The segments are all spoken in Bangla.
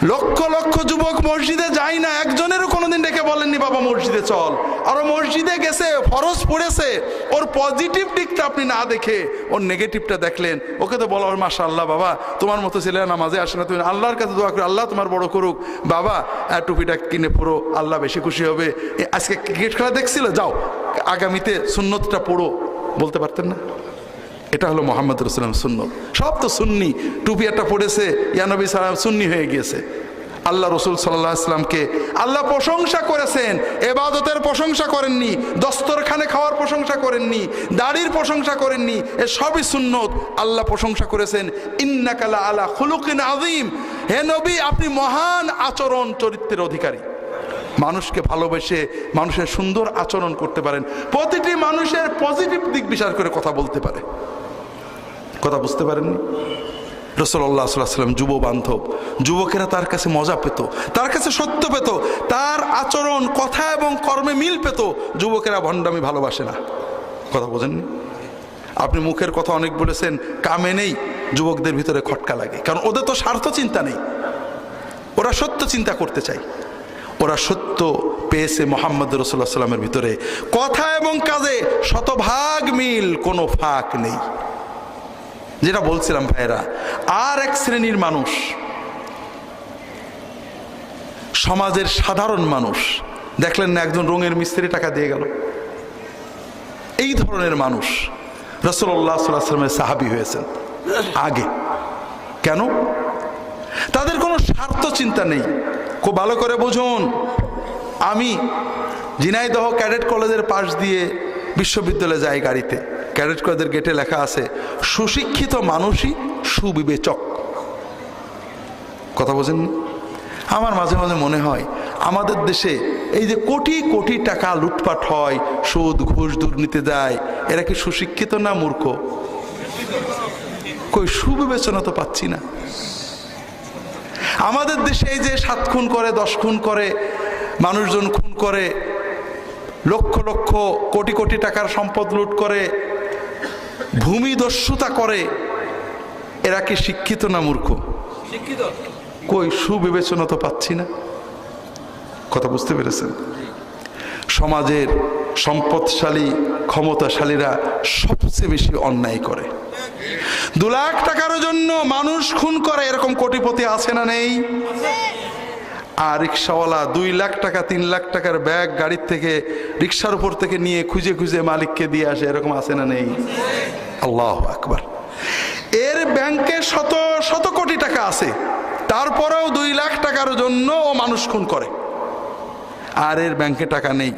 লক্ষ লক্ষ যুবক মসজিদে যায় না, একজনেরও কোনোদিন ডেকে বলেননি বাবা মসজিদে চল। আর ও মসজিদে গেছে, ফরজ পড়েছে, ওর পজিটিভ দিকটা আপনি না দেখে ওর নেগেটিভটা দেখলেন। ওকে তো বলা হয় মাশাআল্লাহ বাবা তোমার মতো ছেলে নামাজে আসে না, তুমি আল্লাহর কাছে দোয়া করো আল্লাহ তোমার বড় করুক, বাবা টুপিটা কিনে পড়ো আল্লাহ বেশি খুশি হবে, আজকে ক্রিকেট খেলা দেখছিল যাও আগামীতে সুন্নতটা পড়ো, বলতে পারতেন না? এটা হলো মুহাম্মদ রাসূলুল্লাহ সুন্নত। সব তো সুন্নি, টুপি একটা পড়েছে ইয়া নবী সাল্লাল্লাহু আলাইহি সুন্নি হয়ে গিয়েছে। আল্লাহ রসুল সাল্লাল্লাহু আলাইহি ওয়াসাল্লামকে আল্লাহ প্রশংসা করেছেন, ইবাদতের প্রশংসা করেননি, দস্তরখানে খাওয়ার প্রশংসা করেননি, দাড়ির প্রশংসা করেননি, এ সবই সুন্নত। আল্লাহ প্রশংসা করেছেন ইন্নাকা লা আলা খুলুকিন আযীম, হে নবী আপনি মহান আচরণ চরিত্রের অধিকারী। মানুষকে ভালোবেসে মানুষের সুন্দর আচরণ করতে পারেন, প্রতিটি মানুষের পজিটিভ দিক বিচার করে কথা বলতে পারে। কথা বুঝতে পারেননি? রাসূলুল্লাহ সাল্লাল্লাহু আলাইহি ওয়াসাল্লাম যুব বান্ধব, যুবকেরা তার কাছে মজা পেত, তার কাছে সত্য পেত, তার আচরণ কথা এবং কর্মে মিল পেত। যুবকেরা ভণ্ডামি ভালোবাসে না। কথা বোঝেননি? আপনি মুখের কথা অনেক বলেছেন, কামে নেই, যুবকদের ভিতরে খটকা লাগে, কারণ ওদের তো স্বার্থ চিন্তা নেই, ওরা সত্য চিন্তা করতে চায়। ওরা সত্য পেয়েছে মুহাম্মদ রাসূলুল্লাহ সাল্লাল্লাহু আলাইহি ওয়াসাল্লামের ভিতরে, কথা এবং কাজে শতভাগ মিল, কোনো ফাঁক নেই। যেটা বলছিলাম ভাইরা, আর এক শ্রেণীর মানুষ, সমাজের সাধারণ মানুষ, দেখলেন না একজন রঙের মিস্ত্রি টাকা দিয়ে গেল, এই ধরনের মানুষ রাসূলুল্লাহ সাল্লাল্লাহু আলাইহি ওয়াসাল্লামের সাহাবী হয়েছেন আগে। কেন? তাদের কোনো স্বার্থ চিন্তা নেই। খুব ভালো করে বুঝুন, আমি ঝিনাইদহ ক্যাডেট কলেজের পাশ দিয়ে বিশ্ববিদ্যালয়ে যাই গাড়িতে, ক্যাডেট কলেজের গেটে লেখা আছে সুশিক্ষিত মানুষই সুবিবেচক। কথা বোঝেন? আমার মাঝে মাঝে মনে হয় আমাদের দেশে এই যে কোটি কোটি টাকা লুটপাট হয়, সুদ ঘুষ দুর্নীতি যায়, এরা কি সুশিক্ষিত না মূর্খ? কই সুবিবেচনা তো পাচ্ছি না। আমাদের দেশে এই যে 7 খুন করে 10 খুন করে, মানুষজন খুন করে, লক্ষ লক্ষ কোটি কোটি টাকার সম্পদ লুট করে, ভূমি দস্যুতা করে, এরা কি শিক্ষিত না মূর্খ? শিক্ষিত। কই সুবিবেচনা তো পাচ্ছি না। কথা বুঝতে পেরেছেন? সমাজের সম্পদশালী ক্ষমতাশালীরা সবচেয়ে বেশি অন্যায় করে। 2 লাখ টাকার জন্য মানুষ খুন করে, এরকম কোটিপতি আছে না নেই? আর রিক্সাওয়ালা 2 লাখ টাকা 3 লাখ টাকার ব্যাগ গাড়ির থেকে রিক্সার উপর থেকে নিয়ে খুঁজে খুঁজে মালিককে দিয়ে আসে, এরকম আছে না নেই? আল্লাহু আকবার। এর ব্যাংকে শত শত কোটি টাকা আছে, তারপরেও 2 লাখ টাকার জন্য ও মানুষ খুন করে। আর এর ব্যাংকে টাকা নেই,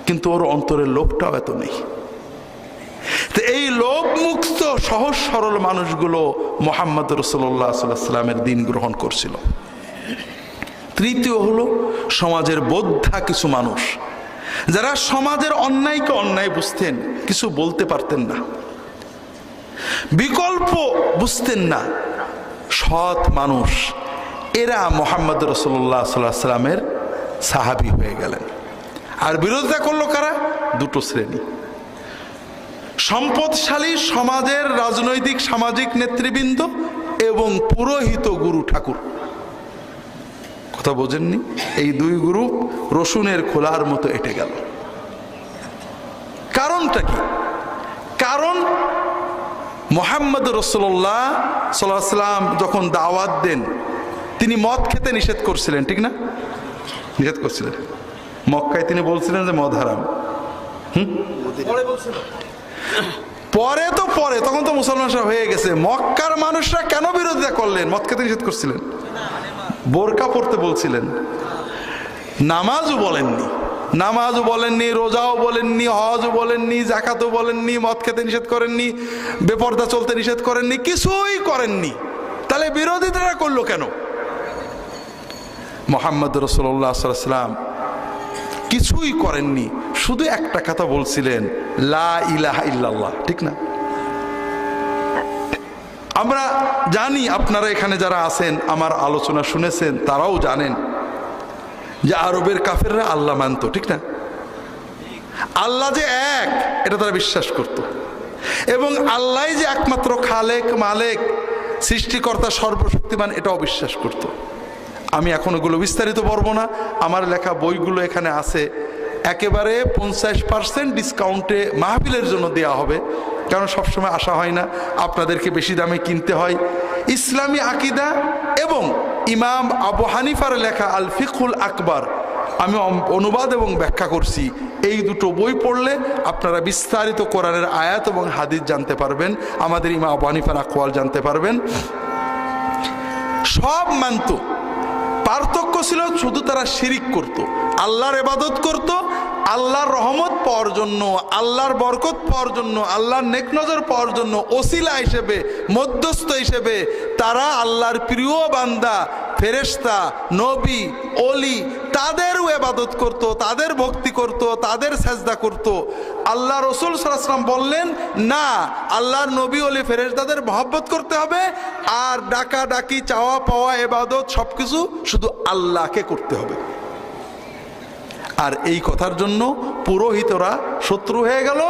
কিন্তু ওর অন্তরের লোভটাও এত নেই। তো এই লোভ মুক্ত সহজ সরল মানুষগুলো মুহাম্মদ রাসূলুল্লাহ সাল্লাল্লাহু আলাইহি ওয়াসাল্লামের দিন গ্রহণ করছিল। তৃতীয় হলো সমাজের বোদ্ধা কিছু মানুষ, যারা সমাজের অন্যায়কে অন্যায় বুঝতেন, কিছু বলতে পারতেন না, বিকল্প বুঝতেন না, সৎ মানুষ। এরা মুহাম্মদ রাসূলুল্লাহ সাল্লাল্লাহু আলাইহি ওয়াসাল্লামের সাহাবী হয়ে গেলেন। আর বিরোধিতা করলো কারা? 2টো শ্রেণী। সম্পদশালী সমাজের রাজনৈতিক সামাজিক নেতৃবৃন্দ এবং পুরোহিত গুরু ঠাকুর। কথা বোঝেননি? এই 2 গ্রুপ রসুনের খোলার মতো এঁটে গেল। কারণটা কি? কারণ মুহাম্মদ রাসূলুল্লাহ সাল্লাল্লাহু আলাইহি ওয়াসাল্লাম যখন দাওয়াত দেন, তিনি মদ খেতে নিষেধ করছিলেন, ঠিক না? নিষেধ করছিলেন। মক্কায় তিনি বলছিলেন যে মদ হারাম। পরে তো পরে, তখন তো মুসলমান সব হয়ে গেছে। মক্কার মানুষরা কেন বিরোধিতা করলেন? মদ খেতে নিষেধ করছিলেন, বোরকা পড়তে বলছিলেন, নামাজও বলেননি, নামাজও বলেননি, রোজাও বলেননি, হজও বলেননি, যাকাতও বলেননি, মদ খেতে নিষেধ করেননি, বেপরদা চলতে নিষেধ করেননি, কিছুই করেননি। তাহলে বিরোধিতাটা করলো কেন? মুহাম্মদ রাসূলুল্লাহ সাল্লাল্লাহু আলাইহি ওয়াসাল্লাম কিছুই করেননি, শুধু একটা কথা বলছিলেন, লা ইলাহা ইল্লাল্লাহ, ঠিক না? আমরা জানি, আপনারা এখানে যারা আছেন আমার আলোচনা শুনেছেন, তারাও জানেন যে আরবের কাফেররা আল্লাহ মানত, ঠিক না? আল্লাহ যে এক, এটা তারা বিশ্বাস করত, এবং আল্লাহ যে একমাত্র খালেক, মালেক, সৃষ্টিকর্তা, সর্বশক্তিমান, এটাও বিশ্বাস করত। আমি এখন ওগুলো বিস্তারিত পড়বো না, আমার লেখা বইগুলো এখানে আছে। একেবারে 50% ডিসকাউন্টে মাহফিলের জন্য দেওয়া হবে, কারণ সবসময় আসা হয় না, আপনাদেরকে বেশি দামে কিনতে হয়। ইসলামী আকিদা এবং ইমাম আবু হানিফার লেখা আল ফিকহুল আকবার আমি অনুবাদ এবং ব্যাখ্যা করছি। এই দুটো বই পড়লে আপনারা বিস্তারিত কোরআনের আয়াত এবং হাদিস জানতে পারবেন, আমাদের ইমাম আবু হানিফার আকওয়াল জানতে পারবেন। সব মানত, পার্থক্য ছিল শুধু তারা শিরিক করত, আল্লাহর ইবাদত করত আল্লাহর রহমত পাওয়ার জন্য, আল্লাহর বরকত পাওয়ার জন্য, আল্লাহর নেক নজর পাওয়ার জন্য, ওসিলা হিসেবে, মধ্যস্থ হিসেবে তারা আল্লাহর প্রিয় বান্দা, ফেরেশতা, নবী, ওলি তাদেরও ইবাদত করত, তাদের ভক্তি করত, তাদের সেজদা করত। আল্লাহ রসুল সাল্লাল্লাহু আলাইহি ওয়াসাল্লাম বললেন না, আল্লাহর নবী, ওলি, ফেরেশতাদের মহব্বত করতে হবে, আর ডাকা ডাকি, চাওয়া পাওয়া, ইবাদত সবকিছু শুধু আল্লাহকে করতে হবে। আর এই কথার জন্য পুরোহিতরা শত্রু হয়ে গেল,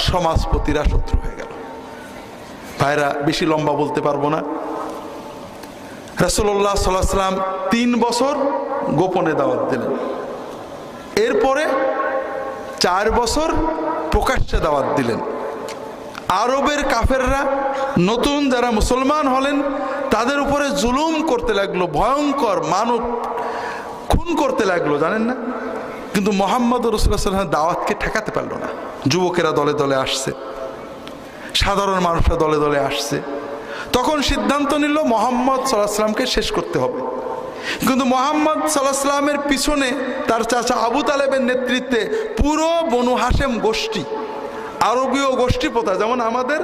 সমাজপতিরা শত্রু হয়ে গেল। ভাইরা, বেশি লম্বা বলতে পারবো না। রাসূলুল্লাহ সাল্লাল্লাহু আলাইহি ওয়াসাল্লাম 3 বছর গোপনে দাওয়াত দিলেন, এরপরে 4 বছর প্রকাশ্যে দাওয়াত দিলেন। আরবের কাফেররা, নতুন যারা মুসলমান হলেন, তাদের উপরে জুলুম করতে লাগলো, ভয়ঙ্কর মানব খুন করতে লাগলো, জানেন না? কিন্তু মুহাম্মদ রাসূলুল্লাহ সাল্লাল্লাহু আলাইহি ওয়াসাল্লাম দাওয়াতকে ঠেকাতে পারলো না। যুবকেরা দলে দলে আসছে, সাধারণ মানুষরা দলে দলে আসছে। তখন সিদ্ধান্ত নিল মুহাম্মদ সাল্লাল্লাহু আলাইহি ওয়াসাল্লামকে শেষ করতে হবে। কিন্তু মুহাম্মদ সাল্লাল্লাহু আলাইহি ওয়াসাল্লামের পিছনে তার চাচা আবু তালেবের নেতৃত্বে পুরো বনু হাশেম গোষ্ঠী, আরবীয় গোষ্ঠী প্রথা, যেমন আমাদের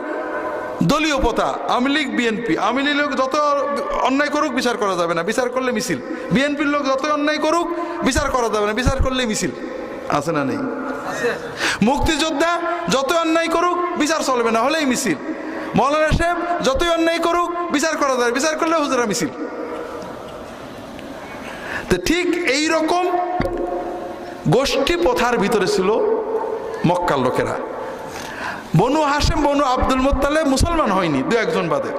দলীয় প্রথা, আওয়ামী লীগ, বিএনপি। আওয়ামী লীগ লোক যত অন্যায় করুক বিচার করা যাবে না, বিচার করলে মিছিল। বিএনপির লোক যত অন্যায় করুক বিচার করা যাবে না, বিচার করলে মিছিল। আছে না নেই? মুক্তিযোদ্ধা যত অন্যায় করুক বিচার চলবে না, হলেই মিছিল। মৌলানা সাহেব যতই অন্যায় করুক বিচার করা যাবে, বিচার করলে হুজুরা মিছিল। তো ঠিক এই রকম গোষ্ঠী প্রথার ভিতরে ছিল মক্কার লোকেরা। বনু হাশেম, বনু আব্দুল মুত্তালিব মুসলমান হয়নি, 2-1 বাদে।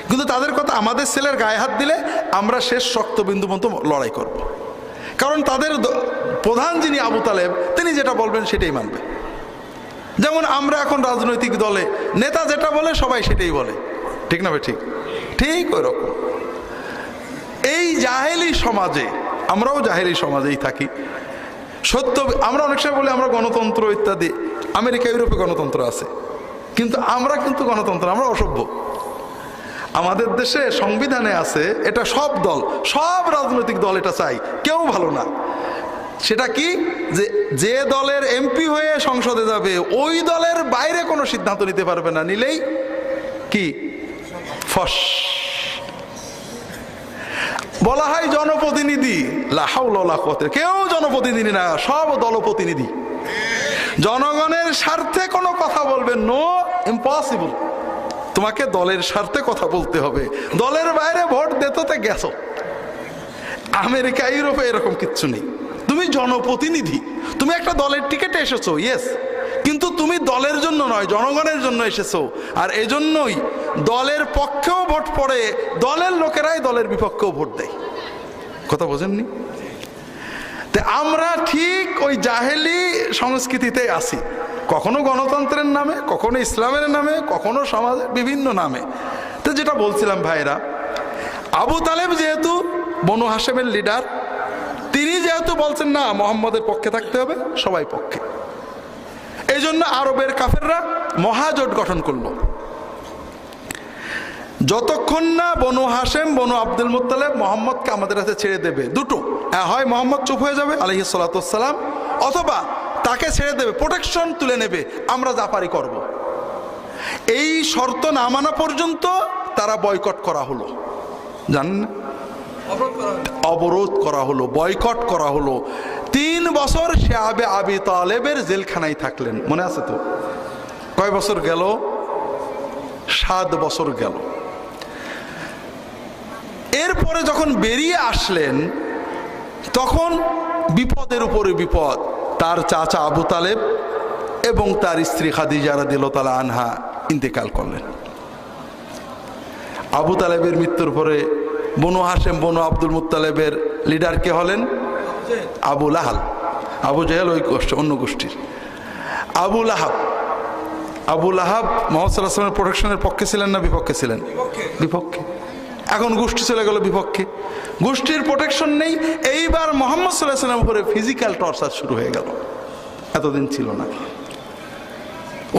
কিন্তু তাদের কথা, আমাদের ছেলের গায়ে হাত দিলে আমরা শেষ রক্তবিন্দু পর্যন্ত লড়াই করব। কারণ তাদের প্রধান যিনি আবু তালেব, তিনি যেটা বলবেন সেটাই মানবে। যেমন আমরা এখন রাজনৈতিক দলে নেতা যেটা বলে সবাই সেটাই বলে, ঠিক না ভাই? ঠিক ঠিক ওই রকম। এই জাহেলি সমাজে, আমরাও জাহেলি সমাজেই থাকি। সত্য, আমরা অনেক সময় বলি আমরা গণতন্ত্র ইত্যাদি, আমেরিকা ইউরোপে গণতন্ত্র আছে, কিন্তু আমরা কিন্তু গণতন্ত্র, আমরা অসভ্য। আমাদের দেশে সংবিধানে আছে, এটা সব দল, সব রাজনৈতিক দল এটা চাই, কেউ ভালো না। সেটা কি, যে দলের এমপি হয়ে সংসদে যাবে ওই দলের বাইরে কোনো সিদ্ধান্ত নিতে পারবে না, নিলেই কি ফস। বলা হয় জনপ্রতিনিধি, লা হাওলা ওয়ালা কুওয়াতা, কেউ জনপ্রতিনিধি না, সব দলপ্রতিনিধি। জনগণের স্বার্থে কোনো কথা বলবে, নো, ইম্পসিবল। তোমাকে দলের স্বার্থে কথা বলতে হবে, দলের বাইরে ভোট দিতে গেছো। আমেরিকা ইউরোপে এরকম কিচ্ছু নেই। তুমি জনপ্রতিনিধি, তুমি একটা দলের টিকেটে এসেছো, ইয়েস, কিন্তু তুমি দলের জন্য নয়, জনগণের জন্য এসেছো। আর এজন্যই দলের পক্ষেও ভোট পড়ে, দলের লোকেরাই দলের বিপক্ষেও ভোট দেয়। কথা বোঝেননি? আমরা ঠিক ওই জাহেলি সংস্কৃতিতে আছি, কখনো গণতন্ত্রের নামে, কখনো ইসলামের নামে, কখনো সমাজের বিভিন্ন নামে। তো যেটা বলছিলাম ভাইরা, আবু তালেব যেহেতু বনু হাশেমের লিডার, তিনি যেহেতু বলছেন না মুহাম্মদের পক্ষে থাকতে হবে, সবাই পক্ষে, এই জন্য আরবের কাফেররা মহাজোট গঠন করলো। যতক্ষণ না বনু হাশেম, বনু আব্দুল মুত্তালিব মুহাম্মদকে আমাদের কাছে ছেড়ে দেবে, দুটো, হয় মুহাম্মদ চুপ হয়ে যাবে আলাইহিস সালাতু ওয়াস সালাম, অথবা তাকে ছেড়ে দেবে, প্রোটেকশন তুলে নেবে, আমরা যা পারি করব। এই শর্ত না মানা পর্যন্ত তারা বয়কট করা হলো, জানেন না? অবরোধ করা হলো, বয়কট করা হলো। 3 বছর শাবে আবি তালেবের জেলখানায় থাকলেন, মনে আছে তো? কয় বছর গেল? 7 বছর গেল। এরপরে যখন বেরিয়ে আসলেন, তখন বিপদের উপরে বিপদ। তার চাচা আবু তালেব এবং তার স্ত্রী খাদিজা রাদিয়াল্লাহু তাআলা আনহা ইন্তেকাল করলেন। আবু তালেবের মৃত্যুর পরে বনু হাশেম বনু আব্দুল মুত্তালেবের লিডার কে হলেন? আবু লাহাব। আবু জেহেল ওই গোষ্ঠী, অন্য গোষ্ঠীর। আবু লাহাব মুহাম্মদ সাল্লাল্লাহু আলাইহি ওয়াসাল্লামের প্রোটেকশনের পক্ষে ছিলেন না বিপক্ষে ছিলেন? বিপক্ষে। এখন গোষ্ঠী চলে গেল বিপক্ষে, গোষ্ঠীর প্রোটেকশন নেই। এইবার মুহাম্মদ সাল্লাল্লাহু আলাইহি ওয়াসাল্লামের উপরে ফিজিক্যাল টর্চার শুরু হয়ে গেল। এতদিন ছিল না,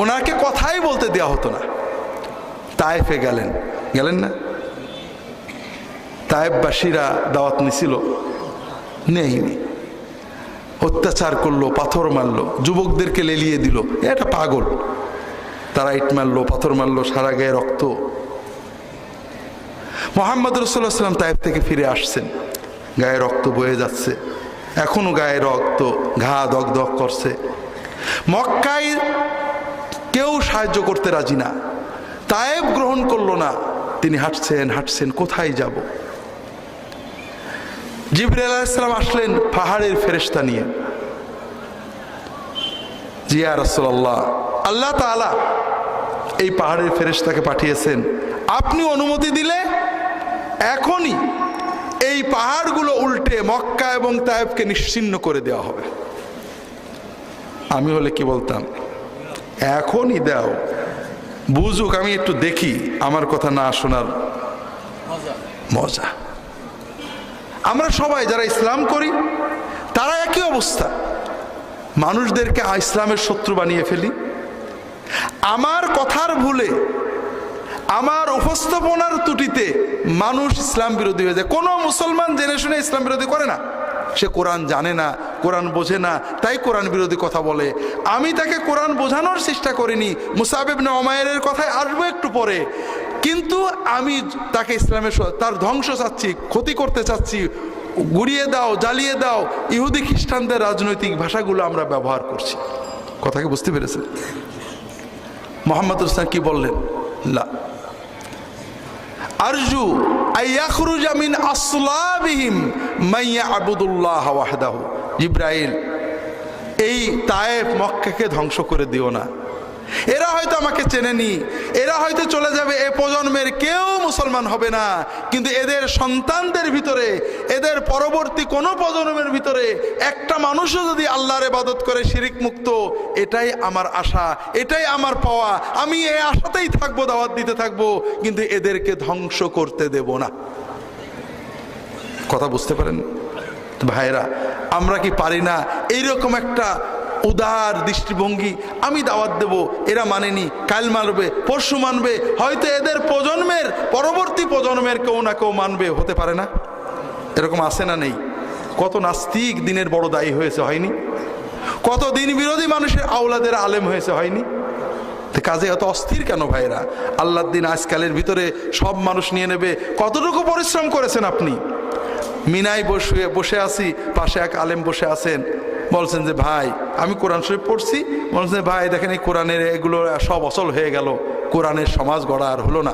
ওনাকে কথাই বলতে দেওয়া হতো না। তায়েফে গেলেন না? তায়েফবাসীরা দাওয়াত নিছিল, নেয়নি। অত্যাচার করলো, পাথর মারলো, যুবকদেরকে লেলিয়ে দিল। এটা পাগল, তারা ইট মারলো, পাথর মারলো, সারা গায়ে রক্ত। মুহাম্মদ রাসূলুল্লাহ সাল্লাল্লাহু আলাইহি ওয়াসাল্লাম তায়েফ থেকে ফিরে আসছেন, গায়ে রক্ত বয়ে যাচ্ছে, এখনো গায়ে রক্ত, ঘা দগদগ করছে। মক্কায় কেউ সাহায্য করতে রাজি না, তায়েফ গ্রহণ করলো না। তিনি হাঁটছেন, কোথায় যাব? জিবরাইল আলাইহিস সালাম আসলেন পাহাড়ের ফেরেশতা নিয়ে। জি ইয়া রাসূলুল্লাহ, আল্লাহ তাআলা এই পাহাড়ের ফেরেশতাকে পাঠিয়েছেন, আপনি অনুমতি দিলে এখনই এই পাহাড়গুলো উল্টে মক্কা এবং তায়েফকে নিশ্চিহ্ন করে দেওয়া হবে। আমি হলে কি বলতাম? এখনই দাও, বুঝুক, আমি একটু দেখি আমার কথা না শোনার মজা। আমরা সবাই যারা ইসলাম করি তারা একই অবস্থা, মানুষদেরকে ইসলামের শত্রু বানিয়ে ফেলি। আমার কথার ভুলে, আমার উপস্থাপনার ত্রুটিতে মানুষ ইসলাম বিরোধী হয়ে যায়। কোনো মুসলমান জেনে শুনে ইসলাম বিরোধী করে না, সে কোরআন জানে না, কোরআন বোঝে না, তাই কোরআন বিরোধী কথা বলে। আমি তাকে কোরআন বোঝানোর চেষ্টা করিনি, মুসআব ইবনে উমাইরের কথায় আসবো একটু পরে, কিন্তু আমি তাকে ইসলামের তার ধ্বংস চাচ্ছি, ক্ষতি করতে চাচ্ছি, গুড়িয়ে দাও, জ্বালিয়ে দাও, ইহুদি খ্রিস্টানদের রাজনৈতিক ভাষাগুলো আমরা ব্যবহার করছি। কথাকে বুঝতে পেরেছেন? মুহাম্মদ রাসূলুল্লাহ কি বললেন? লা আরজু আইয়াখরুজা মিন আসলাবিহিম মান ইয়াবুদুল্লাহ ওয়াহদাহু। জিবরাইল, এই তায়েফ মক্কাকে ধ্বংস করে দিও না। এরা হয়তো আমাকে চেনেনি, এরা হয়তো চলে যাবে, এ প্রজন্মের কেউ মুসলমান হবে না, কিন্তু এদের সন্তানদের ভিতরে, এদের পরবর্তী কোন প্রজন্মের ভিতরে একটা মানুষও যদি আল্লাহর ইবাদত করে শিরিক মুক্ত, এটাই আমার আশা, এটাই আমার পাওয়া। আমি এই আশাতেই থাকবো, দাওয়াত দিতে থাকবো, কিন্তু এদেরকে ধ্বংস করতে দেব না। কথা বুঝতে পারেন ভাইরা? আমরা কি পারি না এইরকম একটা উদার দৃষ্টিভঙ্গি? আমি দাওয়াত দেব, এরা মানেনি, কাল মানবে, পরশু মানবে, হয়তো এদের প্রজন্মের পরবর্তী প্রজন্মের কেউ না কেউ মানবে, হতে পারে না? এরকম আছে না নেই? কত নাস্তিক দিনের বড় দায়ী হয়েছে, হয়নি? কত দিন বিরোধী মানুষের আওলাদের আলেম হয়েছে, হয়নি? কাজে এত অস্থির কেন ভাইরা? আল্লাহর দিন আজকালের ভিতরে সব মানুষ নিয়ে নেবে। কতটুকু পরিশ্রম করেছেন আপনি? মিনায় বসে আছি, পাশে এক আলেম বসে আছেন, বলছেন যে ভাই আমি কোরআন শরীফ পড়ছি, বলছেন যে ভাই দেখেন এই কোরআনের এগুলো সব অচল হয়ে গেল, কোরআনের সমাজ গড়া আর হলো না।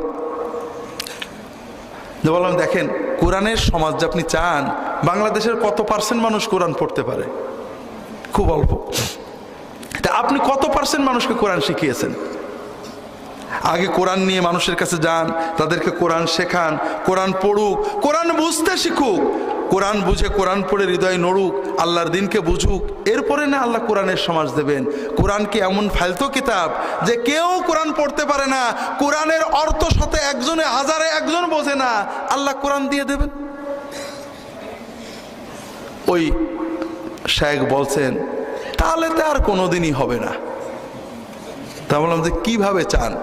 বললাম দেখেন, কোরআনের সমাজ যে আপনি চান, বাংলাদেশের কত পার্সেন্ট মানুষ কোরআন পড়তে পারে? খুব অল্প। তা আপনি কত পার্সেন্ট মানুষকে কোরআন শিখিয়েছেন? আগে কোরআন নিয়ে মানুষের কাছে যান, তাদেরকে কোরআন শেখান, কোরআন পড়ুক, কোরআন বুঝতে শিখুক, কোরআন বুঝে কোরআন পড়ে হৃদয় নড়ুক, আল্লাহর দিনকে বুঝুক, এরপরে না আল্লাহ কোরআনের সমাজ দেবেন। কোরআন কি এমন ফালতু কিতাব যে কেউ কোরআন পড়তে পারে না, কোরআনের অর্থ সাথে একজনে হাজারে একজন বোঝে না, আল্লাহ কোরআন দিয়ে দেবেন? ওই শায়েখ বলছেন তাহলে তো আর কোনোদিনই হবে না। তা বললাম যে কিভাবে চান?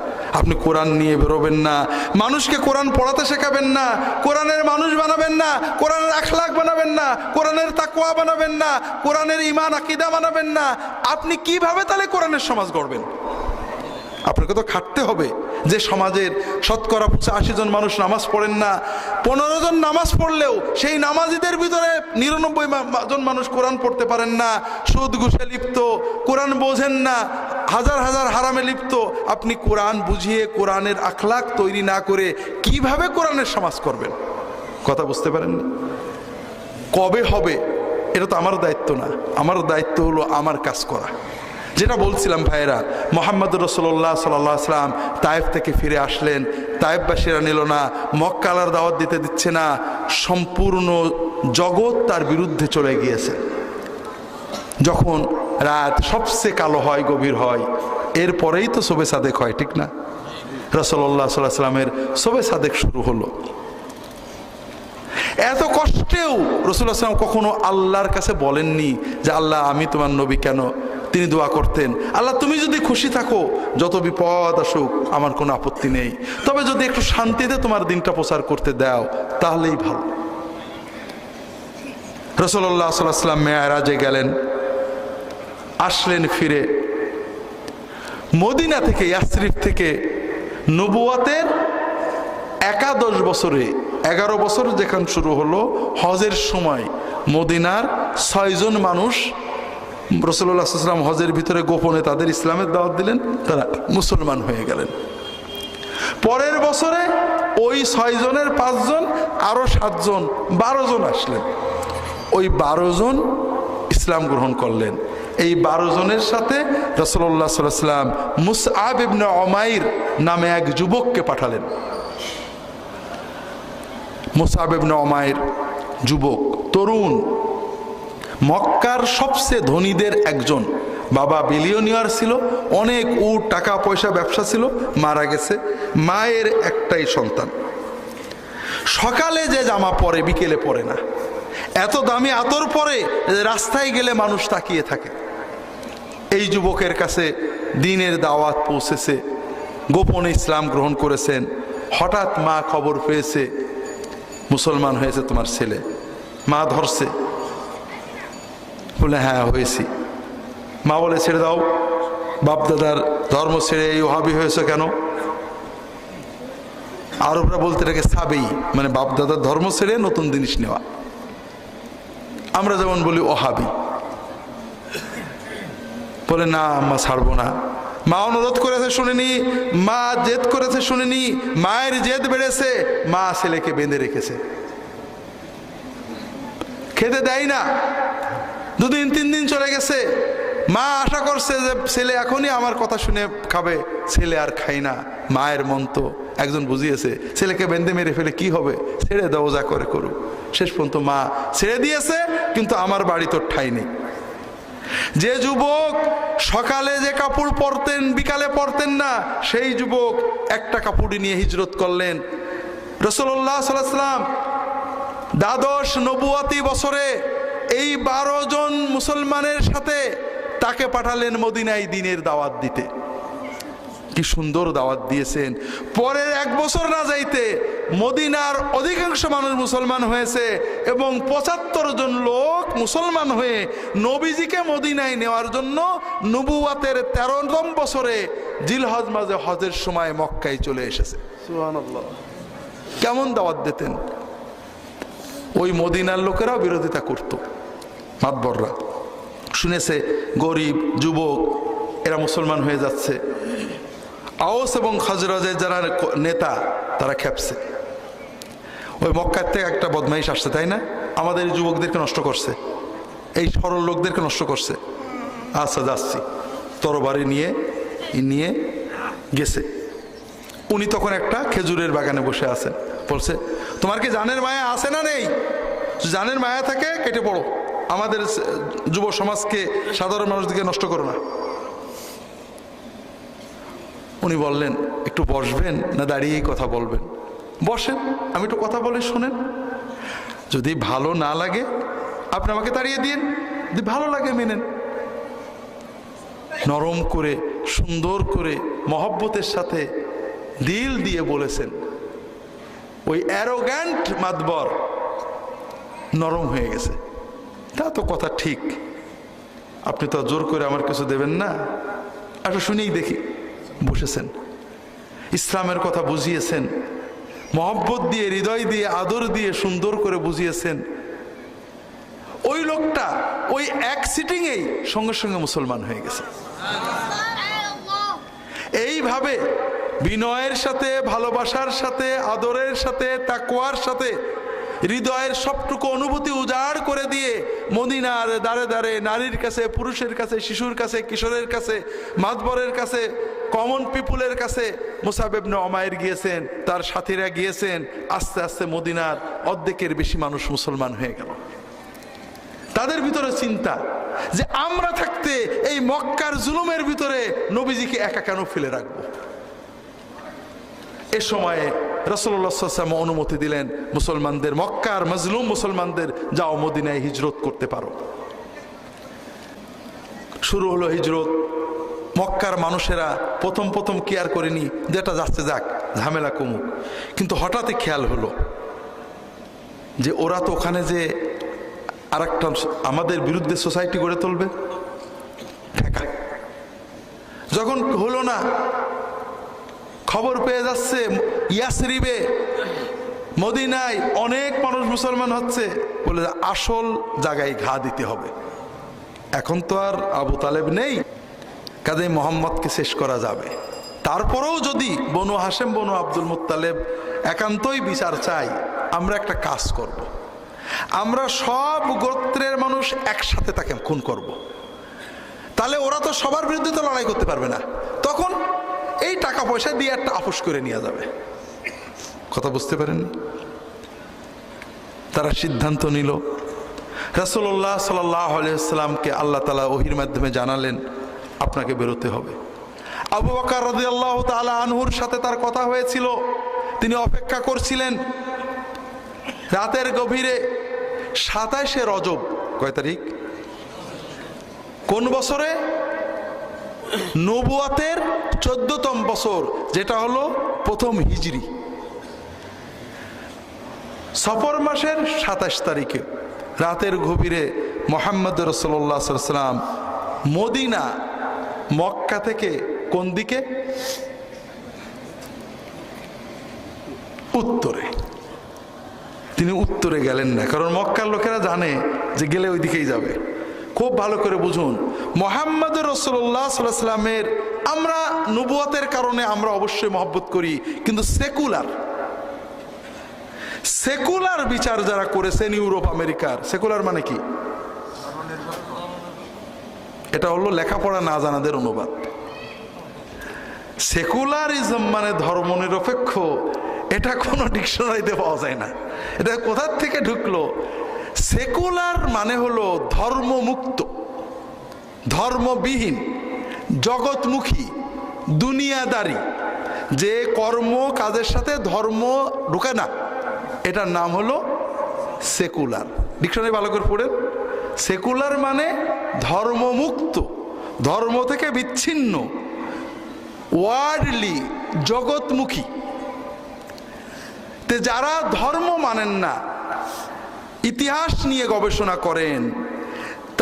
আপনি কোরআন নিয়ে বেরোবেন না, মানুষকে কোরআন পড়াতে শেখাবেন না, কোরআনের মানুষ বানাবেন না, কোরআনের আখলাক বানাবেন না, কোরআনের তাকওয়া বানাবেন না, কোরআনের ঈমান আকীদা বানাবেন না, আপনি কিভাবে তাহলে কোরআনের সমাজ গড়বেন? আপনাকে তো খাটতে হবে। যে সমাজের শতকরা 85 জন মানুষ নামাজ পড়েন না, 15 জন নামাজ পড়লেও সেই নামাজিদের ভিতরে 99 জন মানুষ কোরআন পড়তে পারেন না, সুদ ঘুষে লিপ্ত, কোরআন বোঝেন না, হাজার হাজার হারামে লিপ্ত। আপনি কোরআন বুঝিয়ে কোরআনের আখলাক তৈরি না করে কিভাবে কোরআনের সমাজ করবেন? কথা বুঝতে পারেন? কবে হবে এটা তো আমার দায়িত্ব না, আমার দায়িত্ব হলো আমার কাজ করা। যেটা বলছিলাম ভাইয়েরা, মোহাম্মদ রাসূলুল্লাহ সাল্লাল্লাহু আলাইহি ওয়াসাল্লাম তায়েফ থেকে ফিরে আসলেন, তায়েফবাসীরা নিল না, মক্কার দাওয়াত দিচ্ছে না, সম্পূর্ণ জগৎ তার বিরুদ্ধে চলে গিয়েছে। যখন রাত সবচেয়ে কালো হয়, গভীর হয়, এরপরেই তো শবে সাদেক হয়, ঠিক না? রাসূলুল্লাহ সাল্লাল্লাহু আলাইহি ওয়াসাল্লামের শবে সাদেক শুরু হলো। এত কষ্টেও রাসূলুল্লাহ সাল্লাল্লাহু আলাইহি ওয়াসাল্লাম কখনো আল্লাহর কাছে বলেননি যে আল্লাহ আমি তোমার নবী কেন। তিনি দোয়া করতেন, আল্লাহ তুমি যদি খুশি থাকো যত বিপদ আসুক আমার কোনো আপত্তি নেই, তবে যদি একটু শান্তিতে তোমার দিনটা প্রচার করতে দাও তাহলেই ভালো। রাসূলুল্লাহ সাল্লাল্লাহু আলাইহি ওয়াসাল্লাম মেরাজে গেলেন, আসলেন ফিরে মদিনা থেকে, ইয়াসরিফ থেকে নবুয়তের 11 বছরে 11 বছর যেখানে শুরু হলো, হজের সময় মদিনার 6 জন মানুষ রাসূলুল্লাহ সাল্লাল্লাহু আলাইহি ওয়াসাল্লাম হজের ভিতরে গোপনে তাদের ইসলামের দাওয়াত দিলেন, তারা মুসলমান হয়ে গেলেন। পরের বছরে ওই 6 জনের 5 জন, আরো 7 জন, 12 জন আসলেন। ওই 12 জন ইসলাম গ্রহণ করলেন। এই 12 জনের সাথে রাসূলুল্লাহ সাল্লাল্লাহু আলাইহি ওয়াসাল্লাম মুসআব ইবনে উমাইর নামে এক যুবককে পাঠালেন। মুসআব ইবনে উমাইর যুবক, তরুণ, মক্কার সবচেয়ে ধনীদের একজন, বাবা বিলিয়নিয়ার ছিল, অনেক উট টাকা পয়সা ব্যবসা ছিল, মারা গেছে, মায়ের একটাই সন্তান। সকালে যে জামা পরে বিকেলে পরে না, এত দামি আতর পরে রাস্তায় গেলে মানুষ তাকিয়ে থাকে। এই যুবকের কাছে দ্বীনের দাওয়াত পৌঁছেছে, গোপনে ইসলাম গ্রহণ করেছেন। হঠাৎ মা খবর পেয়েছে মুসলমান হয়েছে তোমার ছেলে। মা ধরছে, বলে হ্যাঁ হয়েছি। মা বলে ছেড়ে দাও, বাপদাদার ধর্ম ছেড়ে এই ওহাবি হয়েছে কেন? আরবরা বলতে এটাকে সাবেই, মানে বাপদাদার ধর্ম ছেড়ে নতুন জিনিস নেওয়া। আমরা যেমন বলি ওহাবি। বলে না আম্মা ছাড়বো না। মা অনুরোধ করেছে শুনিনি, মা জেদ করেছে শুনিনি, মায়ের জেদ বেড়েছে, মা ছেলেকে বেঁধে রেখেছে, খেতে দেয় না। 2 দিন 3 দিন চলে গেছে, মা আশা করছে যে ছেলে এখনই আমার কথা শুনে খাবে, ছেলে আর খাই না। মায়ের মন তো একজন বুঝিয়েছে, ছেলেকে বেঁধে মেরে ফেলে কি হবে, ছেড়ে দাও, যা করে করুক। শেষ পর্যন্ত মা ছেড়ে দিয়েছে, কিন্তু আমার বাড়ি তোর ঠাঁই নেই। যে যুবক সকালে যে কাপড় পরতেন বিকালে পরতেন না, সেই যুবক একটা কাপড় নিয়ে হিজরত করলেন। রাসূলুল্লাহ সাল্লাল্লাহু আলাইহি ওয়াসাল্লাম দ্বাদশ নবুয়তি বছরে এই 12 জন মুসলমানের সাথে তাকে পাঠালেন মদিনায় দ্বীনের দাওয়াত দিতে। কি সুন্দর দাওয়াত দিয়েছেন। পরের 1 বছর না যাইতে মদিনার অধিকাংশ মানুষ মুসলমান হয়েছে এবং 75 জন লোক মুসলমান হয়ে নবীজিকে মদিনায় নেওয়ার জন্য নবুয়তের 13তম বছরে জিলহজ মাসে হজের সময় মক্কায় চলে এসেছে। সুবহানাল্লাহ। কেমন দাওয়াত দিতেন! ওই মদিনার লোকেরাও বিরোধিতা করত। মাতবররা শুনেছে গরিব যুবক এরা মুসলমান হয়ে যাচ্ছে। আওস এবং খাজরাজের যারা নেতা তারা খেপছে, ওই মক্কার থেকে একটা বদমাইশ আসছে, তাই না, আমাদের যুবকদেরকে নষ্ট করছে, এই সরল লোকদেরকে নষ্ট করছে। আচ্ছা যাচ্ছি, তরবারি নিয়ে গেছে। উনি তখন একটা খেজুরের বাগানে বসে আছেন। বলছে তোমার কি জানের মায়া আছে না নেই? জানের মায়া থাকে কেটে পড়ো, আমাদের যুব সমাজকে, সাধারণ মানুষদেরকে নষ্ট করো না। উনি বললেন একটু বসবেন না দাঁড়িয়েই কথা বলবেন? বসেন, আমি একটু কথা বলে শোনেন, যদি ভালো না লাগে আপনি আমাকে তাড়িয়ে দিন, যদি ভালো লাগে মেনেন। নরম করে সুন্দর করে মহব্বতের সাথে দিল দিয়ে বলেছেন। ওই অ্যারোগ্যান্ট মাতবর নরম হয়ে গেছে। তা তো কথা ঠিক, আপনি তো জোর করে আমার কিছু দেবেন না, একটু শুনেই দেখি। বসেছেন, ইসলামের কথা বুঝিয়েছেন, মহব্বত দিয়ে, হৃদয় দিয়ে, আদর দিয়ে সুন্দর করে বুঝিয়েছেন। ওই লোকটা ওই এক সিটিংয়েই সঙ্গে সঙ্গে মুসলমান হয়ে গেছে। এইভাবে বিনয়ের সাথে, ভালোবাসার সাথে, আদরের সাথে, তাকওয়ার সাথে হৃদয়ের সবটুকু অনুভূতি উজাড় করে দিয়ে মদিনার দাঁড়ে দাঁড়ে নারীর কাছে, পুরুষের কাছে, শিশুর কাছে, কিশোরের কাছে, মাতবরের কাছে, কমন পিপুলের কাছে মুসাব ইবনে উমাইর গিয়েছেন, তার সাথীরা গিয়েছেন। আস্তে আস্তে মদিনার অর্ধেকের বেশি মানুষ মুসলমান হয়ে গেল। তাদের ভিতরে চিন্তা যে আমরা থাকতে এই মক্কার জুলুমের ভিতরে নবীজিকে একা কেন ফেলে রাখবো। এ সময়ে রাসূলুল্লাহ সাল্লাল্লাহু আলাইহি ওয়াসাল্লাম অনুমতি দিলেন মুসলমানদের, মক্কার মজলুম মুসলমানদের, যাও মদিনায় হিজরত করতে পারো। শুরু হলো হিজরত। মক্কার মানুষেরা প্রথম প্রথম কেয়ার করেনি, যেটা যাচ্ছে যাক, ঝামেলা কমুক। কিন্তু হঠাৎই খেয়াল হলো যে ওরা তো ওখানে যে আরেকটা আমাদের বিরুদ্ধে সোসাইটি গড়ে তুলবে। যখন হলো না, খবর পেয়ে যাচ্ছে ইয়াসরিবে, মদিনায় অনেক মানুষ মুসলমান হচ্ছে, বলে আসল জায়গায় ঘা দিতে হবে। এখন তো আর আবু তালেব নেই, কাজে মোহাম্মদকে শেষ করা যাবে। তারপরেও যদি বনু হাশেম, বনু আব্দুল মুত্তালেব একান্তই বিচার চাই, আমরা একটা কাজ করব। আমরা সব গোত্রের মানুষ একসাথে তাকে খুন করব। তাহলে ওরা তো সবার বিরুদ্ধে তো লড়াই করতে পারবে না, তখন এই টাকা পয়সা দিয়ে একটা আপোষ করে নেওয়া যাবে। কথা বুঝতে পারেন? তারা সিদ্ধান্ত নিল। রাসূলুল্লাহ সাল্লাল্লাহু আলাইহি ওয়াসাল্লামকে আল্লাহ তাআলা ওহীর মাধ্যমে জানালেন, আপনাকে বেরোতে হবে। আবু বকর রাদিয়াল্লাহু তাআলা আনহুর সাথে তার কথা হয়েছিল, তিনি অপেক্ষা করছিলেন। রাতের গভীরে 27শে রজব, কয় তারিখ? কোন বছরে? নবুয়াতের 14তম বছর, যেটা হলো প্রথম হিজরি। সফর মাসের 27 তারিখে রাতের গভীরে মুহাম্মদ রাসূলুল্লাহ সাল্লাল্লাহু আলাইহি ওয়াসাল্লাম মদিনা, মক্কা থেকে কোন দিকে? উত্তরে। তিনি উত্তরে গেলেন না, কারণ মক্কার লোকেরা জানে যে গেলে ওই দিকেই যাবে। খুব ভালো করে বুঝুন, মুহাম্মদ রাসূলুল্লাহ সাল্লাল্লাহু আলাইহি ওয়াসাল্লামের আমরা নবুয়তের কারণে আমরা অবশ্যই মহব্বত করি, কিন্তু সেকুলার বিচার যারা করেছেন ইউরোপ আমেরিকার, সেকুলার মানে কি? এটা হলো লেখাপড়া না জানাদের অনুবাদ। সেকুলারিজম মানে ধর্মনিরপেক্ষ, এটা কোনো ডিকশনারিতে পাওয়া যায় না। এটা কোথার থেকে ঢুকলো? সেকুলার মানে হলো ধর্মমুক্ত, ধর্মবিহীন, জগৎমুখী, দুনিয়াদারি, যে কর্ম কাজের সাথে ধর্ম ঢুকে না, এটার নাম হলো সেকুলার। ডিকশনারি ভালো করে পড়েন। সেকুলার মানে ধর্মমুক্ত, ধর্ম থেকে বিচ্ছিন্ন, ওয়ার্ল্ডলি, জগৎমুখী। তে যারা ধর্ম মানেন না, ইতিহাস নিয়ে গবেষণা করেন,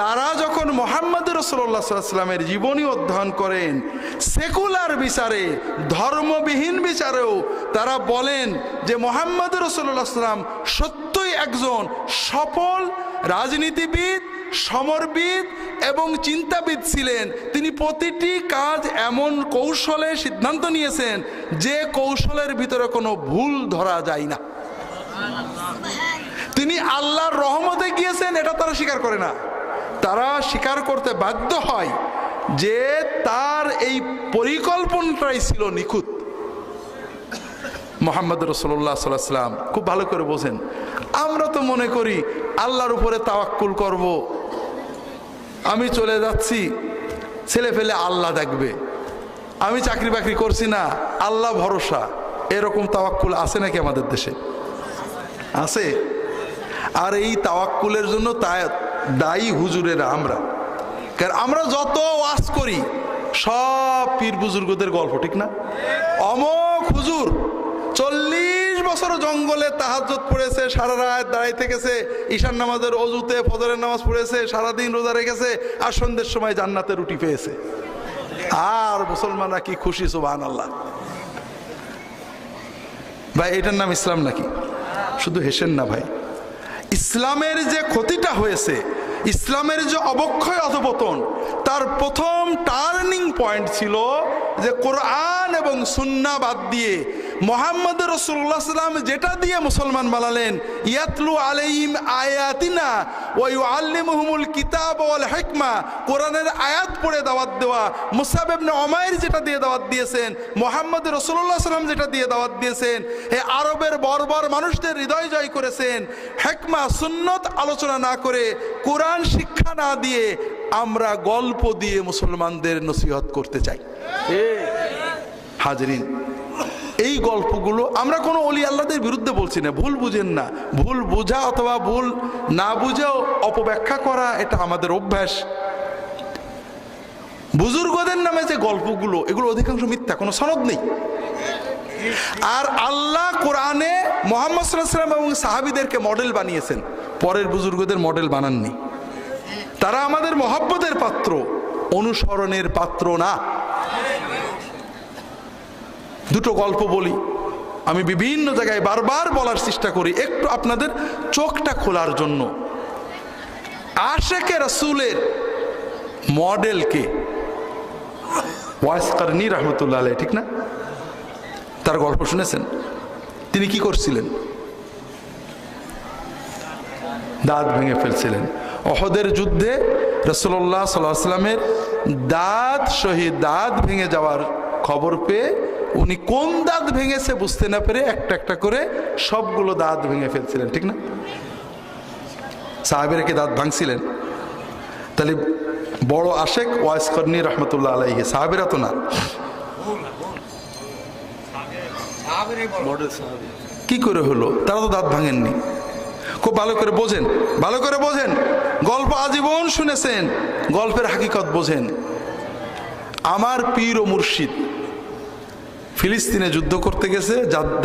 তারা যখন মুহাম্মদ রাসূলুল্লাহ সাল্লাল্লাহু আলাইহি ওয়াসাল্লামের জীবনী অধ্যয়ন করেন, সেকুলার বিচারে, ধর্মবিহীন বিচারেও তারা বলেন যে মুহাম্মদ রাসূলুল্লাহ সাল্লাল্লাহু আলাইহি ওয়াসাল্লাম সত্যই একজন সফল রাজনীতিবিদ, সমরবিদ এবং চিন্তাবিদ ছিলেন। তিনি প্রতিটি কাজ এমন কৌশলে সিদ্ধান্ত নিয়েছেন যে কৌশলের ভিতরে কোনো ভুল ধরা যায় না। তিনি আল্লাহর রহমতে গিয়েছেন, এটা তারা স্বীকার করে না। তারা স্বীকার করতে বাধ্য হয় যে তার এই পরিকল্পনাটাই ছিল নিখুঁত। মুহাম্মদ রাসূলুল্লাহ সাল্লাল্লাহু আলাইহি ওয়াসাল্লাম খুব ভালো করে বোঝেন। আমরা তো মনে করি আল্লাহর উপরে তাওয়াক্কুল করব, আমি চলে যাচ্ছি, ছেলে ফেলে আল্লাহ দেখবে, আমি চাকরি বাকরি করছি না, আল্লাহ ভরসা। এরকম তাওয়াক্কুল আছে নাকি আমাদের দেশে? আছে। আর এই তাওয়াক্কুলের জন্য দায়ী হুজুরেরা আমরা। কারণ আমরা যত ওয়াজ করি সব পীর বুজুর্গদের গল্প, ঠিক না? অমক হুজুর 40 বছর জঙ্গলে তাহাজ্জুদ পড়েছে, সারা রাত দাঁড়াই থেকেছে, ঈশান নামাজের অজুতে ফজরের নামাজ পড়েছে, সারাদিন রোজা রেখেছে, আর সন্ধ্যের সময় জান্নাতে রুটি পেয়েছে। আর মুসলমানরা কি খুশি, সুবহানাল্লাহ। ভাই এটার নাম ইসলাম নাকি? শুধু হেসেন না ভাই। ইসলামের যে ক্ষতিটা হয়েছে, ইসলামের যে অবক্ষয় অধপতন, তার প্রথম টার্নিং পয়েন্ট ছিল যে কোরআন এবং সুন্নাহ বাদ দিয়ে মুহাম্মদ রাসূলুল্লাহ সাল্লাল্লাহু আলাইহি ওয়াসাল্লাম যেটা দিয়ে মুসলমান বানালেন, ইয়াতলু আলাইহিম আয়াতিনা ওয়া ইউআল্লিমুহুমুল কিতাব ওয়াল হিকমা, কোরআনের আয়াত পড়ে দাওয়াত দেওয়া। মুসআব ইবনে উমাইর যেটা দিয়ে দাওয়াত দিয়েছেন, মুহাম্মদ রাসূলুল্লাহ সাল্লাল্লাহু আলাইহি ওয়াসাল্লাম যেটা দিয়ে দাওয়াত দিয়েছেন, এই আরবের বর্বর মানুষদের হৃদয় জয় করেছেন। হিকমা সুন্নত আলোচনা না করে, কোরআন শিক্ষা না দিয়ে আমরা গল্প দিয়ে মুসলমানদের নসিহত করতে চাই। হাজরিন, এই গল্পগুলো আমরা কোনো ওলি আল্লাহদের বিরুদ্ধে বলছি না, ভুল বুঝেন না। ভুল বোঝা অথবা ভুল না বুঝেও অপব্যাখ্যা করা এটা আমাদের অভ্যাস। বুজুর্গদের নামে যে গল্পগুলো, এগুলো অধিকাংশ মিথ্যা, কোনো সনদ নেই। আর আল্লাহ কোরআনে মুহাম্মদ সাল্লাল্লাহু আলাইহি ওয়াসাল্লাম এবং সাহাবীদেরকে মডেল বানিয়েছেন, পরের বুজুর্গদের মডেল বানাননি। তারা আমাদের মহব্বতের পাত্র, অনুসরণের পাত্র না। দুটো গল্প বলি, আমি বিভিন্ন জায়গায় বারবার বলার চেষ্টা করি একটু আপনাদের চোখটা খোলার জন্য। আশেকে রাসূলের মডেল কে? ওয়াইস কারনী রাহমাতুল্লাহ আলাইহি, ঠিক না? তার গল্প শুনেছেন? তিনি কি করছিলেন? দাঁত ভেঙে ফেলছিলেন। উহুদের যুদ্ধে রাসূলুল্লাহ সাল্লাল্লাহু আলাইহি ওয়াসাল্লামের দাঁত ভেঙে যাওয়ার খবর পেয়ে উনি কোন দাঁত ভেঙেছে বুঝতে না পেরে একটা একটা করে সবগুলো দাঁত ভেঙে ফেলছিলেন, ঠিক না? সাহাবীরা কি দাঁত ভাঙছিলেন? তাহলে বড় আশেক ওয়াইস কারনী রাহমাতুল্লাহ আলাইহি, সাহাবীরা তো না। কি করে হলো? তারা তো দাঁত ভাঙেননি। খুব ভালো করে বোঝেন, ভালো করে বোঝেন। গল্প আজীবন শুনেছেন, গল্পের হাকিকত বোঝেন। আমার পীর ও মুর্শিদ ফিলিস্তিনে যুদ্ধ করতে গেছে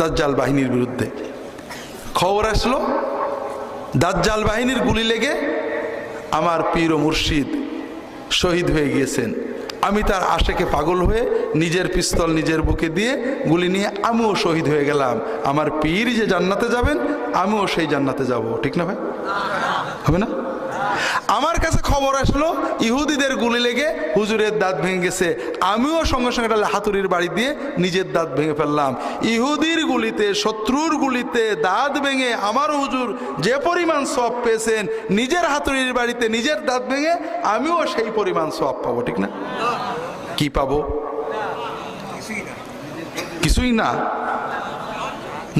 দাজ্জাল বাহিনীর বিরুদ্ধে। খবর আসলো দাজ্জাল বাহিনীর গুলি লেগে আমার পীর ও মুর্শিদ শহীদ হয়ে গিয়েছেন। আমি তার আশেকে পাগল হয়ে নিজের পিস্তল নিজের বুকে দিয়ে গুলি নিয়ে আমিও শহীদ হয়ে গেলাম। আমার পীর যে জান্নাতে যাবেন, আমিও সেই জান্নাতে যাব, ঠিক না ভাই? হবে না? আমার কাছে খবর আসলো ইহুদিদের গুলি লেগে হুজুরের দাঁত ভেঙে গেছে। আমিও সঙ্গে সঙ্গে একটা হাতুড়ির বাড়ি দিয়ে নিজের দাঁত ভেঙে ফেললাম। ইহুদির গুলিতে, শত্রুর গুলিতে দাঁত ভেঙে আমার হুজুর যে পরিমাণ সওয়াব পেয়েছেন, নিজের হাতুড়ির বাড়িতে নিজের দাঁত ভেঙে আমিও সেই পরিমাণ সওয়াব পাবো, ঠিক না? কি পাবো? কিছুই না,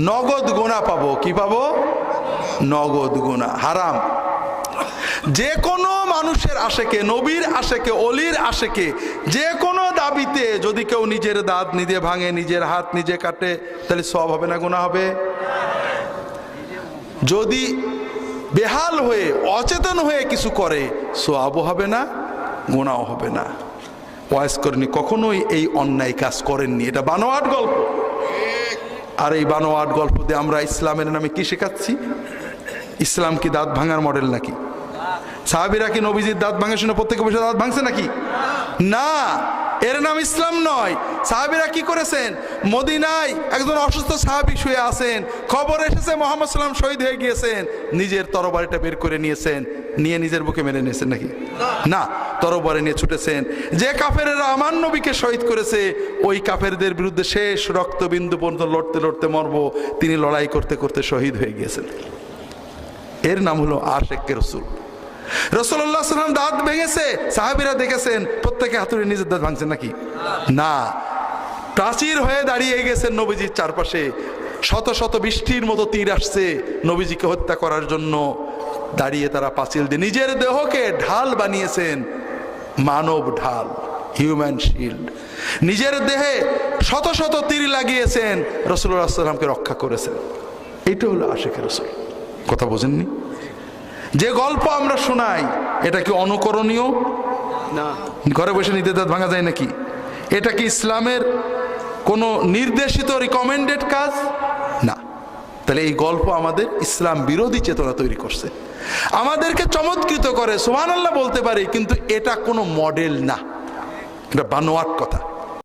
নগদ গুনাহ পাবো। কি পাবো? নগদ গুনাহ। হারাম। যে কোনো মানুষের আশেকে, নবীর আশেকে, অলির আশেকে, যে কোনো দাবিতে যদি কেউ নিজের দাঁত নিজে ভাঙে, নিজের হাত নিজে কাটে, তাহলে সওয়াব হবে না গুনাহ হবে? যদি বেহাল হয়ে অচেতন হয়ে কিছু করে, সওয়াবও হবে না, গুনাহও হবে না। ওয়াইস করেনি, কখনোই এই অন্যায় কাজ করেননি। এটা বানোয়াট গল্প। আর এই বানোয়াট গল্প দিয়ে আমরা ইসলামের নামে কি শেখাচ্ছি? ইসলাম কি দাঁত ভাঙার মডেল নাকি? সাহাবীরা কি নবীজির দাঁত ভাঙা শুনে প্রত্যেকে বসে দাঁত ভাঙছে নাকি? না, এর নাম ইসলাম নয়। সাহাবীরা কি করেছেন? মদিনায় একজন অসুস্থ সাহাবী শুয়ে আছেন, খবর এসেছে মুহাম্মদ সাল্লাল্লাহু আলাইহি ওয়াসাল্লাম শহীদ হয়ে গিয়েছেন। নিজের তরবারিটা বের করে নিয়েছেন, নিয়ে নিজের বুকে মেরে নিয়েছেন নাকি? না, তরবারি নিয়ে ছুটেছেন। যে কাফেরেরা আমার নবীকে শহীদ করেছে, ওই কাফেরদের বিরুদ্ধে শেষ রক্তবিন্দু পর্যন্ত লড়তে লড়তে মরবো, তিনি লড়াই করতে করতে শহীদ হয়ে গিয়েছেন। এর নাম হলো আশেকে রাসূল। রাসূলুল্লাহ সাল্লাল্লাহু আলাইহি ওয়াসাল্লাম দাঁত ভেঙেছে, সাহাবীরা দেখেছেন, প্রত্যেকে হাতুড়ি নিজের দাঁত ভাঙছেন নাকি? না, প্রাচীর হয়ে দাঁড়িয়ে গেছেন নবীজির চারপাশে। শত শত বৃষ্টির মতো তীর আসছে নবীজিকে হত্যা করার জন্য। দাঁড়িয়ে তারা পাঁচিল দিয়ে নিজের দেহকে ঢাল বানিয়েছেন, মানব ঢাল, হিউম্যান শিল্ড। নিজের দেহে শত শত তীর লাগিয়েছেন, রাসূলুল্লাহ সাল্লাল্লাহু আলাইহি ওয়াসাল্লামকে রক্ষা করেছেন। এটা হলো আশেকে রাসূল। কথা বোঝেননি? যে গল্প আমরা শোনাই, এটা কি অনুকরণীয় না? ঘরে বসে নিজের দাঁত ভাঙা যায় নাকি? এটা কি ইসলামের কোনো নির্দেশিত রিকমেন্ডেড কাজ? না। তাহলে এই গল্প আমাদের ইসলাম বিরোধী চেতনা তৈরি করছে, আমাদেরকে চমৎকৃত করে। সুবহানাল্লাহ বলতে পারি, কিন্তু এটা কোনো মডেল না, এটা বানোয়াট কথা।